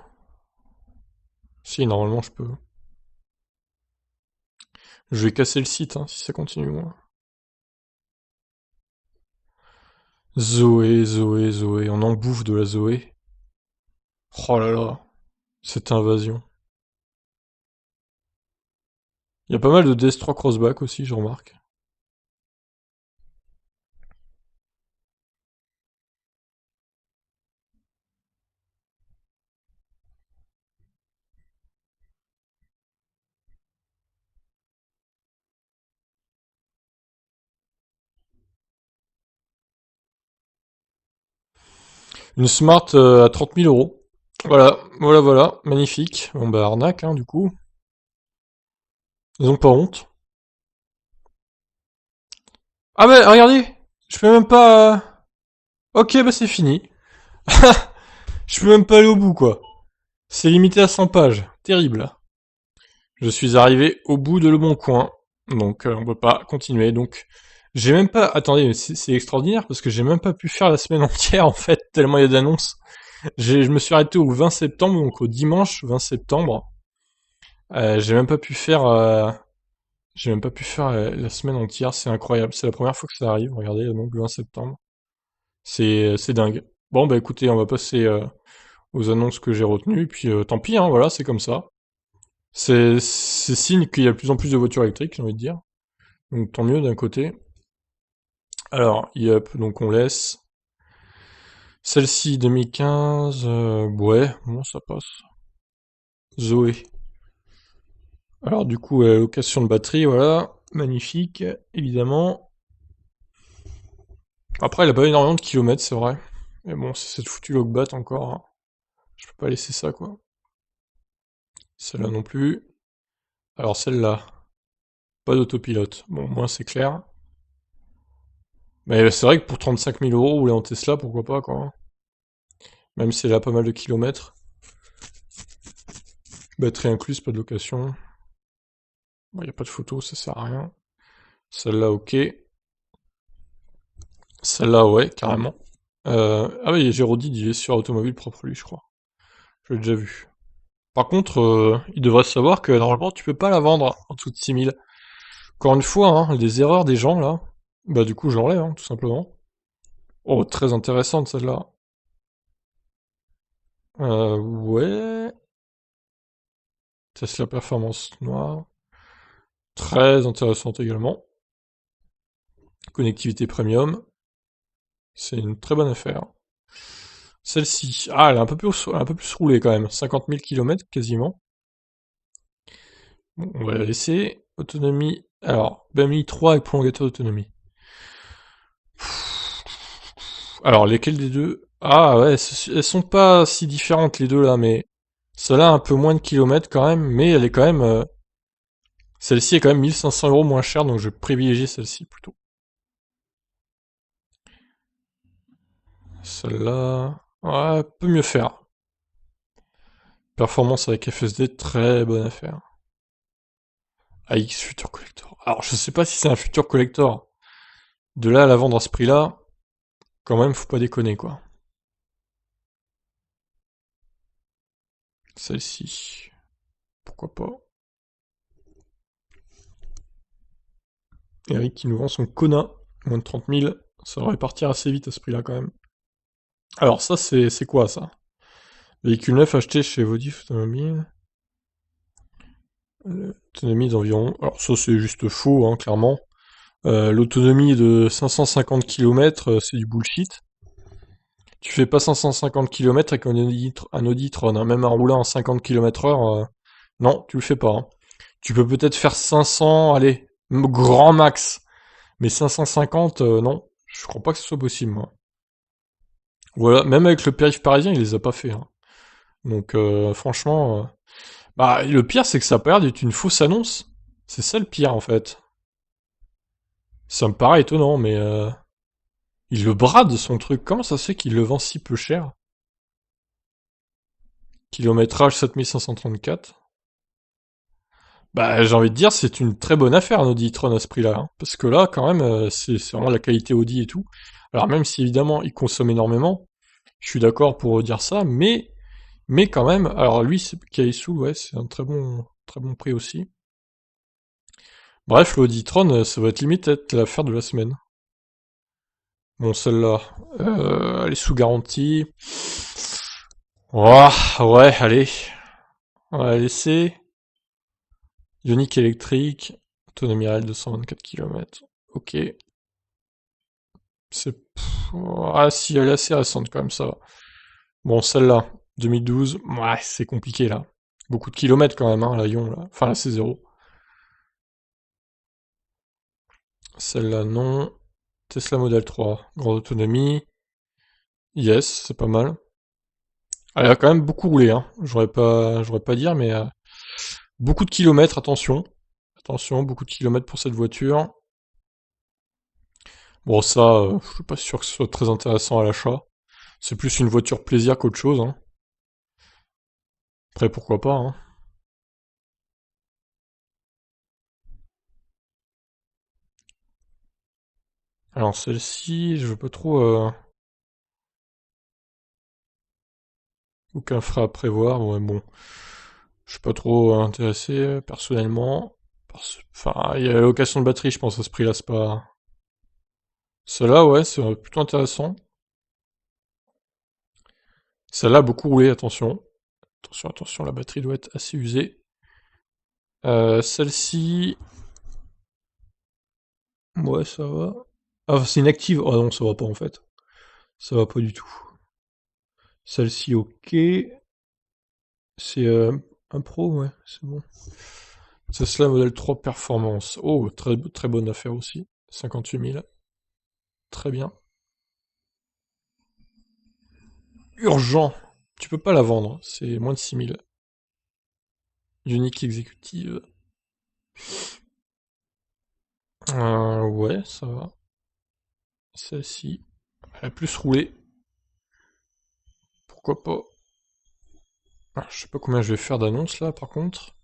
Si, normalement, je peux. Je vais casser le site, hein, si ça continue, moi. Zoé, Zoé, Zoé. On en bouffe de la Zoé. Oh là là. Cette invasion. Il y a pas mal de DS3 Crossback aussi, je remarque. Une Smart à 30 000 euros. Voilà, voilà, voilà. Magnifique. Bon bah arnaque, hein, du coup. Ils ont pas honte. Ah bah regardez, je peux même pas... Ok, bah c'est fini. Je peux même pas aller au bout, quoi. C'est limité à 100 pages. Terrible. Je suis arrivé au bout de Le Bon Coin. Donc on peut pas continuer. Donc j'ai même pas... Attendez, c'est extraordinaire parce que j'ai même pas pu faire la semaine entière en fait, tellement il y a d'annonces. Je me suis arrêté au 20 septembre, donc au dimanche 20 septembre. J'ai même pas pu faire... J'ai même pas pu faire la semaine entière, c'est incroyable. C'est la première fois que ça arrive, regardez, donc le 20 septembre. C'est dingue. Bon, bah écoutez, on va passer aux annonces que j'ai retenues, puis tant pis, hein, voilà, c'est comme ça. C'est signe qu'il y a de plus en plus de voitures électriques, j'ai envie de dire. Donc tant mieux d'un côté. Alors, yep, donc on laisse. Celle-ci, 2015, ouais, bon, ça passe. Zoé. Alors du coup, location de batterie, voilà. Magnifique, évidemment. Après, elle a pas énormément de kilomètres, c'est vrai. Mais bon, c'est cette foutue Logbat encore, hein. Je peux pas laisser ça, quoi. Celle-là non plus. Alors celle-là, pas d'autopilote. Bon, moi c'est clair. Mais c'est vrai que pour 35 000 euros, rouler en Tesla, pourquoi pas, quoi. Même si elle a pas mal de kilomètres. Batterie incluse, pas de location. Bon, y a pas de photo, ça sert à rien. Celle-là, ok. Celle-là, ouais, carrément. Ah oui, Géraudy, il est sur automobile propre lui, je crois. Je l'ai déjà vu. Par contre, il devrait savoir que normalement, tu peux pas la vendre en dessous de 6 000. Encore une fois, hein, des erreurs des gens, là. Bah du coup, je l'enlève, hein, tout simplement. Oh, très intéressante, celle-là. Ouais. Tesla Performance Noire. Très intéressante également. Connectivité premium. C'est une très bonne affaire. Celle-ci. Ah, elle est un peu plus roulée quand même. 50 000 km quasiment. Bon, on va la laisser. Autonomie. Alors, BMI 3 avec prolongateur d'autonomie. Alors, lesquelles des deux? Ah ouais, elles sont pas si différentes les deux là, mais celle-là a un peu moins de kilomètres quand même, mais elle est quand même... celle-ci est quand même 1500 € moins chère, donc je vais privilégier celle-ci plutôt. Celle-là... Ouais, peut mieux faire. Performance avec FSD, très bonne affaire. AX Future Collector. Alors, je sais pas si c'est un Future Collector. De là à la vendre à ce prix-là, quand même, faut pas déconner, quoi. Celle-ci. Pourquoi pas. Eric qui nous vend son Kona. Moins de 30 000. Ça devrait partir assez vite à ce prix-là, quand même. Alors, ça, c'est quoi, ça? Véhicule neuf acheté chez Vodif Automobile. Autonomie d'environ... Alors, ça, c'est juste faux, hein, clairement. L'autonomie de 550 km, c'est du bullshit. Tu fais pas 550 km avec un Audi hein. Même en roulant à 50 km/h, non, tu le fais pas, hein. Tu peux peut-être faire 500, allez, grand max. Mais 550, non, je crois pas que ce soit possible, moi. Voilà, même avec le périph' parisien, il les a pas fait, hein. Donc, franchement... Bah, le pire, c'est que ça a pas l'air d'être une fausse annonce. C'est ça le pire, en fait. Ça me paraît étonnant, mais... il le brade, son truc. Comment ça se fait qu'il le vend si peu cher? Kilométrage 7534. Bah, j'ai envie de dire, c'est une très bonne affaire, un Audi e-tron à ce prix-là, hein. Parce que là, quand même, c'est vraiment la qualité Audi et tout. Alors même si, évidemment, il consomme énormément, je suis d'accord pour dire ça, mais quand même, alors lui, Kaisu, ouais, c'est un très bon prix aussi. Bref, l'Audi e-tron, ça va être limite être l'affaire de la semaine. Bon, celle-là, elle est sous garantie. Ouah, ouais, allez. On va la laisser. Ioniq électrique, autonomie réelle de 124 km. Ok. C'est... Ah si, elle est assez récente quand même, ça va. Bon, celle-là, 2012, ouais, c'est compliqué là. Beaucoup de kilomètres quand même, hein, la Ion, là. Enfin, la C0. Celle-là, non. Tesla Model 3, grande autonomie. Yes, c'est pas mal. Elle a quand même beaucoup roulé, hein. J'aurais pas dire, mais beaucoup de kilomètres, attention. Attention, beaucoup de kilomètres pour cette voiture. Bon, ça, je suis pas sûr que ce soit très intéressant à l'achat. C'est plus une voiture plaisir qu'autre chose, hein. Après, pourquoi pas, hein. Alors, celle-ci, je veux pas trop... aucun frais à prévoir, ouais, bon. Je suis pas trop intéressé, personnellement. Enfin, il y a la location de batterie, je pense, à ce prix-là, c'est pas... Celle-là, ouais, c'est plutôt intéressant. Celle-là a beaucoup roulé, attention. Attention, attention, la batterie doit être assez usée. Celle-ci... Ouais, ça va. Ah, c'est une active. Oh non, ça va pas, en fait. Ça va pas du tout. Celle-ci, ok. C'est un pro, ouais, c'est bon. Tesla Model 3 Performance. Oh, très bonne affaire aussi. 58 000. Très bien. Urgent. Tu peux pas la vendre. C'est moins de 6 000. Unique exécutive. Ouais, ça va. Celle-ci. Elle a plus roulé. Pourquoi pas. Ah, je sais pas combien je vais faire d'annonces là, par contre.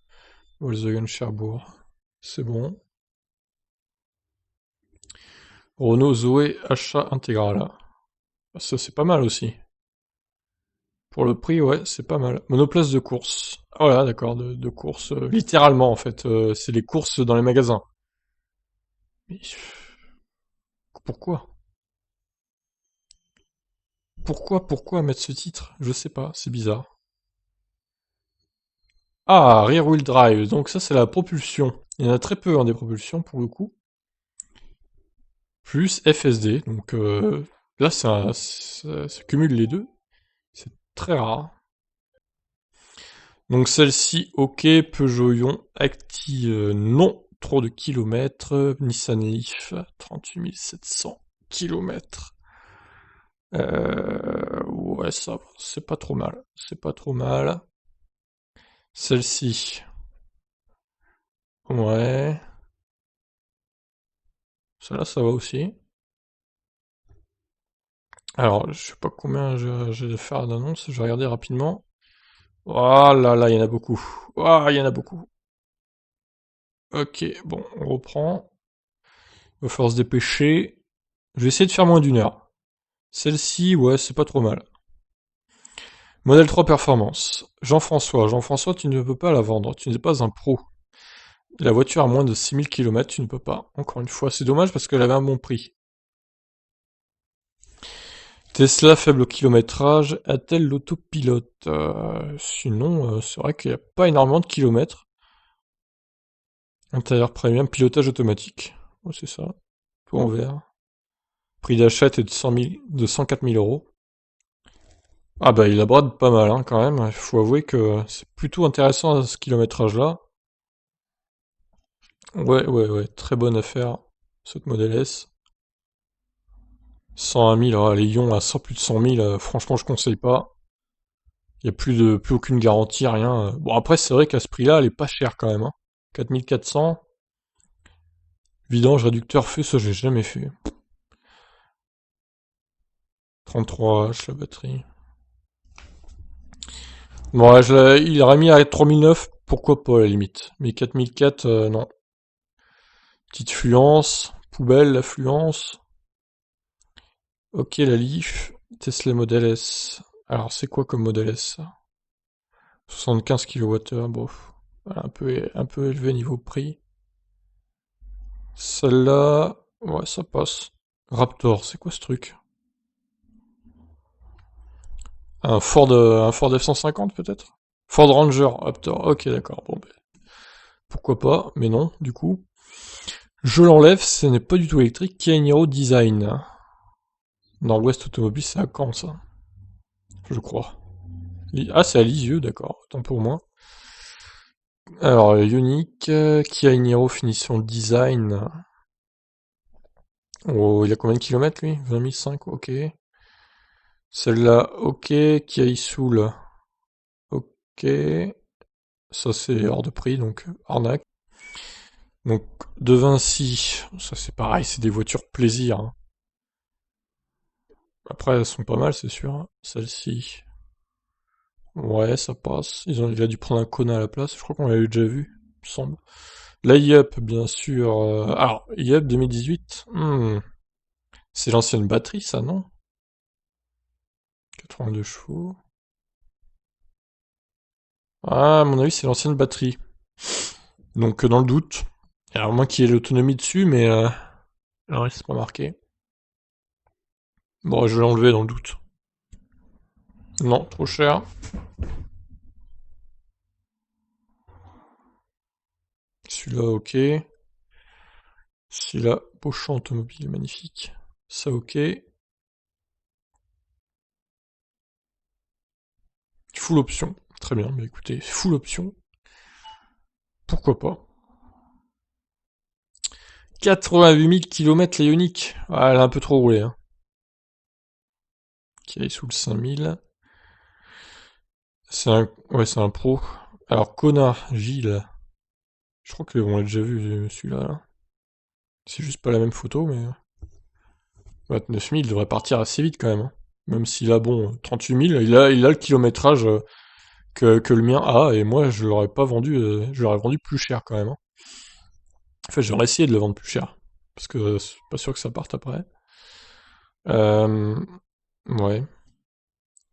Volkswagen Cherbourg. C'est bon. Renault Zoé achat intégral. Ça, c'est pas mal aussi. Pour le prix, ouais, c'est pas mal. Monoplace de course. Ah voilà, d'accord, de course. Littéralement, en fait. C'est les courses dans les magasins. Mais pourquoi? Pourquoi mettre ce titre? Je sais pas, c'est bizarre. Ah, rear wheel drive. Donc ça, c'est la propulsion. Il y en a très peu, hein, des propulsions, pour le coup. Plus FSD. Donc là, ça cumule les deux. C'est très rare. Donc celle-ci, ok, Peugeot Ion, active, non, trop de kilomètres, Nissan Leaf, 38 700 kilomètres. Ouais, ça va, c'est pas trop mal. C'est pas trop mal. Celle-ci. Ouais. Celle-là, ça va aussi. Alors, je sais pas combien j'ai de faire d'annonces, je vais regarder rapidement. Oh là là, il y en a beaucoup. Ah, il y en a beaucoup. Ok, bon, on reprend. Il va falloir se dépêcher. Je vais essayer de faire moins d'une heure. Celle-ci, ouais, c'est pas trop mal. Modèle 3 Performance. Jean-François. Jean-François, tu ne peux pas la vendre. Tu n'es pas un pro. La voiture a moins de 6000 km, tu ne peux pas. Encore une fois, c'est dommage parce qu'elle avait un bon prix. Tesla, faible kilométrage, a-t-elle l'autopilote? Sinon, c'est vrai qu'il n'y a pas énormément de kilomètres. Intérieur premium, pilotage automatique. Ouais, c'est ça. Tout en vert. Prix d'achat est de 104 000 euros. Ah bah il la brade pas mal hein, quand même. Il faut avouer que c'est plutôt intéressant à ce kilométrage-là. Ouais, ouais, ouais. Très bonne affaire. Cette Model S. 101 000, les Ion à 100, plus de 100 000, franchement je conseille pas. Il y a plus aucune garantie, rien. Bon après c'est vrai qu'à ce prix-là, elle est pas chère quand même. Hein. 4400. Vidange, réducteur, feu, ça j'ai jamais fait. 33H la batterie. Bon, ouais, il aurait mis à 3009, pourquoi pas à la limite. Mais 4004, non. Petite fluence, poubelle, la fluence. Ok, la Leaf, Tesla Model S. Alors, c'est quoi comme Model S ça? 75 kWh, bof. Voilà, un peu élevé niveau prix. Celle-là, ouais, ça passe. Raptor, c'est quoi ce truc? Un Ford F-150 peut-être? Ford Ranger, Raptor, ok d'accord, bon ben, pourquoi pas, mais non, du coup. Je l'enlève, ce n'est pas du tout électrique. Kia Niro Design. Nord-Ouest Automobile, c'est à Caen ça, je crois. Ah, c'est à Lisieux, d'accord, autant pour moi. Alors, Ioniq, Kia Niro Finition Design. Oh, il a combien de kilomètres lui? 20 500, ok. Celle-là, ok. Kia Soul, ok. Ça c'est hors de prix, donc arnaque. Donc, De Vinci, ça c'est pareil, c'est des voitures plaisir. Hein. Après, elles sont pas mal, c'est sûr. Hein. Celle-ci, ouais, ça passe. Il a dû prendre un Kona à la place, je crois qu'on l'avait déjà vu, il me semble. La Yep, bien sûr. Alors, Yep 2018, c'est l'ancienne batterie, ça, non? 82 chevaux. Ah, à mon avis, c'est l'ancienne batterie. Donc, dans le doute. Alors, moins qu'il y ait l'autonomie dessus, mais non, c'est pas marqué. Bon, je vais l'enlever dans le doute. Non, trop cher. Celui-là, ok. Celui-là, beau champ automobile, magnifique. Ça, ok. Full option. Très bien, mais écoutez, full option. Pourquoi pas. 88 000 km les Ioniq. Ah, elle a un peu trop roulé. Hein. Qui est sous le 5000. Ouais, c'est un pro. Alors, Kona, Gilles. Je crois qu'on l'a déjà vu celui-là. Là. C'est juste pas la même photo, mais 29 000 il devrait partir assez vite quand même. Hein. Même s'il a bon 38 000, il a le kilométrage que le mien a, et moi je l'aurais pas vendu, je l'aurais vendu plus cher quand même. Hein. En fait, j'aurais essayé de le vendre plus cher, parce que c'est pas sûr que ça parte après. Euh, ouais.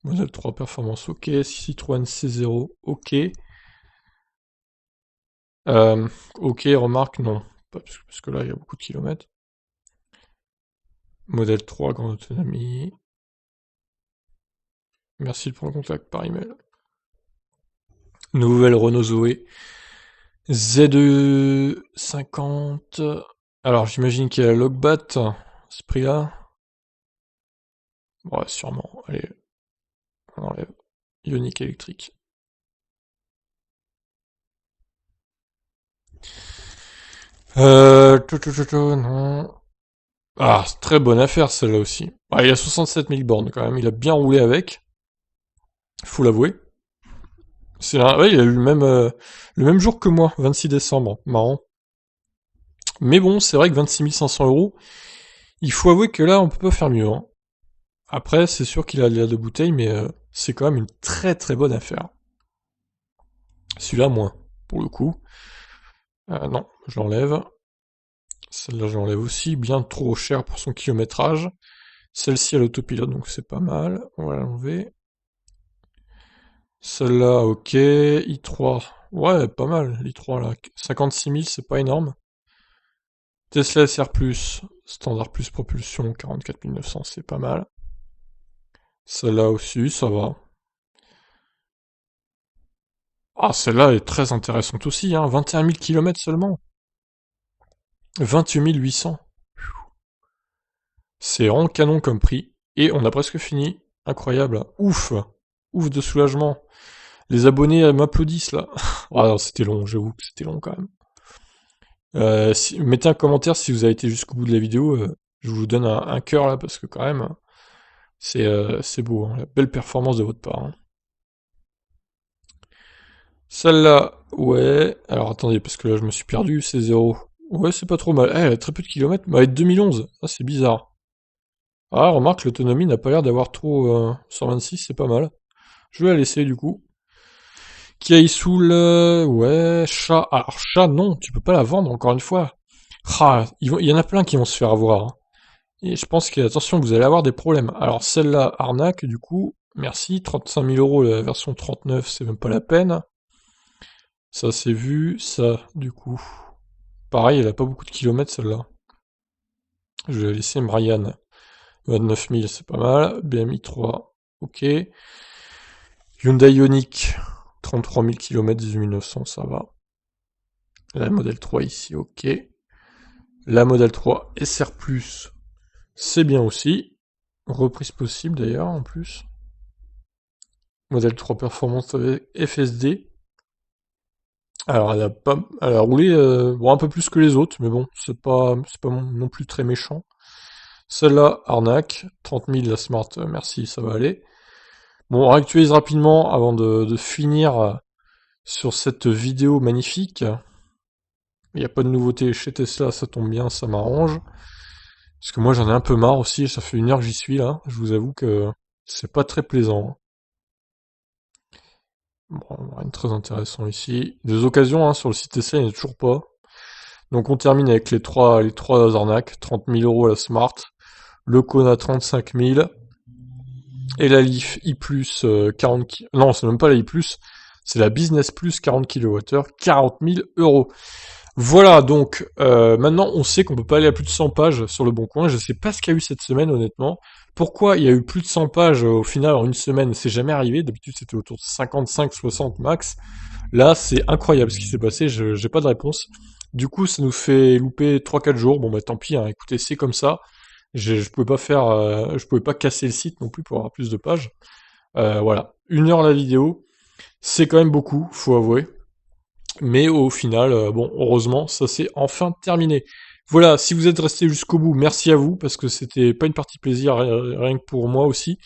Modèle 3 performance, ok. Citroën C0, ok. Ok, remarque, non. Pas parce que là, il y a beaucoup de kilomètres. Modèle 3, grande autonomie. Merci de prendre contact par email. Nouvelle Renault Zoé. Z50. Alors, j'imagine qu'il y a la Logbat, ce prix-là. Ouais, sûrement. Allez, on enlève. Ioniq électrique. Non. Ah, c'est très bonne affaire celle-là aussi. Ah, il a 67 000 bornes quand même, il a bien roulé avec, faut l'avouer. Ouais, il a eu le même jour que moi, 26 décembre, marrant. Mais bon, c'est vrai que 26 500 euros, il faut avouer que là, on peut pas faire mieux, hein. Après, c'est sûr qu'il a de bouteilles, mais c'est quand même une très très bonne affaire. Celui-là, moins, pour le coup. Non, je l'enlève. Celle-là, je l'enlève aussi, bien trop cher pour son kilométrage. Celle-ci à l'autopilote, donc c'est pas mal. On va l'enlever. Celle-là, ok. i3, ouais, pas mal, l'i3 là. 56 000, c'est pas énorme. Tesla SR+, standard plus propulsion, 44 900, c'est pas mal. Celle-là aussi, ça va. Ah, celle-là est très intéressante aussi, hein. 21 000 km seulement. 28 800. C'est vraiment canon comme prix. Et on a presque fini. Incroyable. Ouf. Ouf de soulagement. Les abonnés m'applaudissent là. Ah non, c'était long, j'avoue que c'était long quand même. Mettez un commentaire si vous avez été jusqu'au bout de la vidéo. Je vous donne un cœur là parce que quand même, c'est beau, hein, la belle performance de votre part, hein. Celle-là, ouais. Alors attendez, parce que là je me suis perdu, c'est 0. Ouais, c'est pas trop mal. Elle a très peu de kilomètres, mais elle est 2011. Ah, c'est bizarre. Ah, remarque, l'autonomie n'a pas l'air d'avoir trop. 126, c'est pas mal. Je vais la laisser du coup. Qui sous le. Ouais, chat. Alors, chat, non, tu peux pas la vendre encore une fois. Ah, il y en a plein qui vont se faire avoir, hein. Et je pense que, attention, vous allez avoir des problèmes. Alors, celle-là, arnaque, du coup, merci. 35 000 euros, la version 39, c'est même pas la peine. Ça, c'est vu. Ça, du coup. Pareil, elle a pas beaucoup de kilomètres, celle-là. Je vais la laisser Marianne. 29 000, c'est pas mal. BMI 3, ok. Hyundai Ioniq, 33 000 km, 18 900, ça va. La modèle 3 ici, ok. La modèle 3 SR+, c'est bien aussi. Reprise possible d'ailleurs, en plus. Modèle 3 performance avec FSD. Alors, elle a roulé bon, un peu plus que les autres, mais bon, c'est pas non plus très méchant. Celle-là, arnaque. 30 000 la Smart, merci, ça va aller. Bon, on réactualise rapidement avant de finir sur cette vidéo magnifique. Il n'y a pas de nouveauté chez Tesla, ça tombe bien, ça m'arrange. Parce que moi j'en ai un peu marre aussi, ça fait 1 heure que j'y suis là. Je vous avoue que c'est pas très plaisant. Bon, rien de très intéressant ici. Des occasions hein, sur le site Tesla, il n'y en a toujours pas. Donc on termine avec les trois arnaques. 30 000 euros la Smart. Le Kona 35 000. Et la Leaf I+, 40 kg. Non, c'est même pas la I+, c'est la Business Plus 40 kWh, 40 000 euros. Voilà, donc maintenant on sait qu'on peut pas aller à plus de 100 pages sur le Bon Coin. Je sais pas ce qu'il y a eu cette semaine honnêtement. Pourquoi il y a eu plus de 100 pages au final en une semaine, c'est jamais arrivé. D'habitude c'était autour de 55-60 max. Là c'est incroyable ce qui s'est passé, j'ai pas de réponse. Du coup ça nous fait louper 3-4 jours. Bon bah tant pis, hein. Écoutez c'est comme ça. Je pouvais pas faire, je pouvais pas casser le site non plus pour avoir plus de pages. Voilà, 1 heure la vidéo, c'est quand même beaucoup, faut avouer. Mais au final, bon, heureusement, ça s'est enfin terminé. Voilà, si vous êtes resté jusqu'au bout, merci à vous, parce que c'était pas une partie plaisir, rien que pour moi aussi.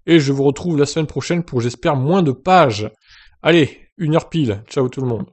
Et je vous retrouve la semaine prochaine pour, j'espère, moins de pages. Allez, 1 heure pile. Ciao tout le monde.